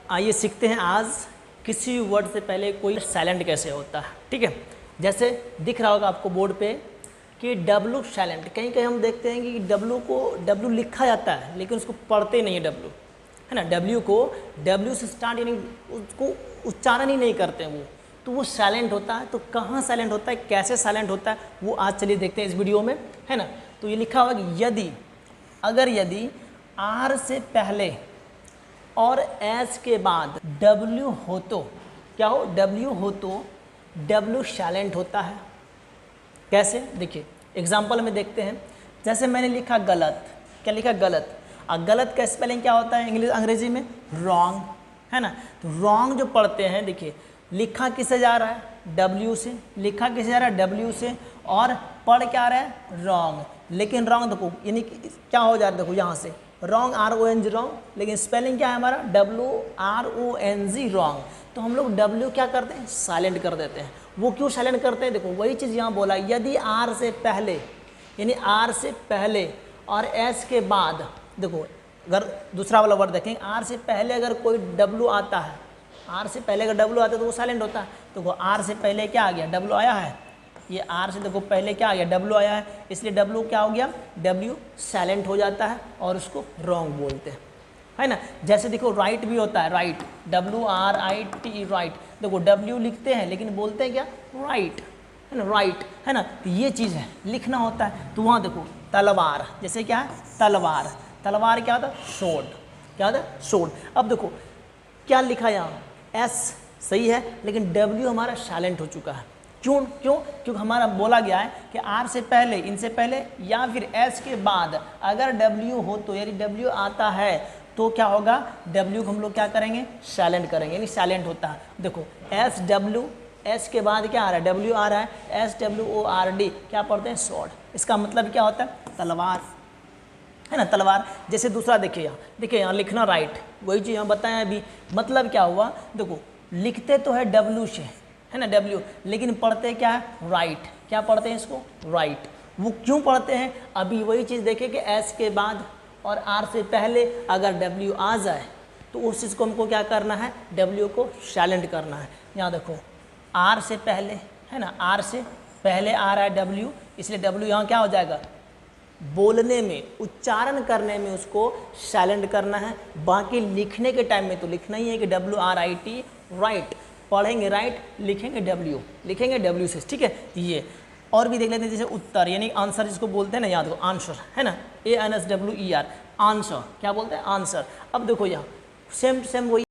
आइए सीखते हैं आज किसी वर्ड से पहले कोई साइलेंट कैसे होता है। ठीक है, जैसे दिख रहा होगा आपको बोर्ड पे कि डब्लू साइलेंट। कहीं कहीं हम देखते हैं कि डब्लू को डब्लू लिखा जाता है लेकिन उसको पढ़ते नहीं है डब्लू, है ना। डब्ल्यू को डब्ल्यू से स्टार्ट यानी उसको उच्चारण ही नहीं करते हैं तो वो साइलेंट होता है। तो कहाँ साइलेंट होता है, कैसे साइलेंट होता है, वो आज चलिए देखते हैं इस वीडियो में, है ना। तो ये लिखा हुआ कि यदि आर से पहले और एस के बाद डब्ल्यू हो तो क्या हो, डब्ल्यू हो तो डब्ल्यू साइलेंट होता है। कैसे, देखिए एग्जाम्पल में देखते हैं। जैसे मैंने लिखा गलत, क्या लिखा गलत, और गलत का स्पेलिंग क्या होता है अंग्रेजी में, रॉन्ग, है ना। तो रॉन्ग जो पढ़ते हैं, देखिए लिखा किससे जा रहा है, डब्ल्यू से, लिखा किससे जा रहा है, डब्ल्यू से, और पढ़ क्या रहा है, रॉन्ग। लेकिन रॉन्ग देखो यानी क्या हो जा रहा है, देखो यहाँ से रॉन्ग, RONG रॉन्ग, लेकिन स्पेलिंग क्या है हमारा, WRONG रॉन्ग। तो हम लोग डब्ल्यू क्या करते हैं, साइलेंट कर देते हैं। वो क्यों साइलेंट करते हैं, देखो वही चीज़ यहाँ बोला, यदि आर से पहले यानी आर से पहले और एस के बाद, देखो अगर दूसरा वाला वर्ड देखें, आर से पहले अगर कोई डब्ल्यू आता है, आर से पहले अगर डब्ल्यू आता है तो वो साइलेंट होता है। तो वो आर से पहले क्या आ गया, डब्ल्यू आया है, ये आर से देखो पहले क्या आ गया, डब्ल्यू आया है, इसलिए डब्ल्यू क्या हो गया, डब्ल्यू साइलेंट हो जाता है और उसको रॉन्ग बोलते हैं, है ना। जैसे देखो राइट भी होता है, राइट, WRIT राइट, देखो डब्ल्यू लिखते हैं लेकिन बोलते हैं क्या, राइट, है ना, राइट, है ना। तो ये चीज़ है, लिखना होता है। तो वहाँ देखो तलवार, जैसे क्या है तलवार, तलवार क्या होता है, सोर्ड, क्या होता है, सोर्ड। अब देखो क्या लिखा यहाँ, एस सही है लेकिन डब्ल्यू हमारा साइलेंट हो चुका है। क्योंकि हमारा बोला गया है कि आर से पहले, इनसे पहले या फिर एस के बाद अगर डब्ल्यू हो तो, यानी डब्ल्यू आता है तो क्या होगा, डब्ल्यू को हम लोग क्या करेंगे, साइलेंट करेंगे, यानी साइलेंट होता है। देखो एस के बाद क्या आ रहा है, डब्ल्यू आ रहा है, SWORD, क्या पढ़ते हैं, स्वॉर्ड। इसका मतलब क्या होता है, तलवार, है ना, तलवार। जैसे दूसरा देखिए यहाँ लिखना राइट, वही चीज़ यहाँ बताया अभी। मतलब क्या हुआ, देखो लिखते तो है डब्ल्यू से, है ना, डब्ल्यू, लेकिन पढ़ते क्या है, राइट, क्या पढ़ते हैं इसको, राइट। वो क्यों पढ़ते हैं, अभी वही चीज़ देखें कि एस के बाद और आर से पहले अगर डब्ल्यू आ जाए तो उस चीज़ को हमको क्या करना है, डब्ल्यू को साइलेंट करना है। यहाँ देखो आर से पहले, है ना, आर से पहले आ रहा है डब्ल्यू, इसलिए डब्ल्यू यहाँ क्या हो जाएगा, बोलने में, उच्चारण करने में उसको साइलेंट करना है। बाकी लिखने के टाइम में तो लिखना ही है कि WRIT राइट, पढ़ेंगे राइट, लिखेंगे डब्ल्यू से, ठीक है। ये और भी देख लेते हैं, जैसे उत्तर यानी आंसर जिसको बोलते हैं ना, याद हो आंसर, है ना, ANSWER आंसर, क्या बोलते हैं, आंसर। अब देखो यहाँ सेम वही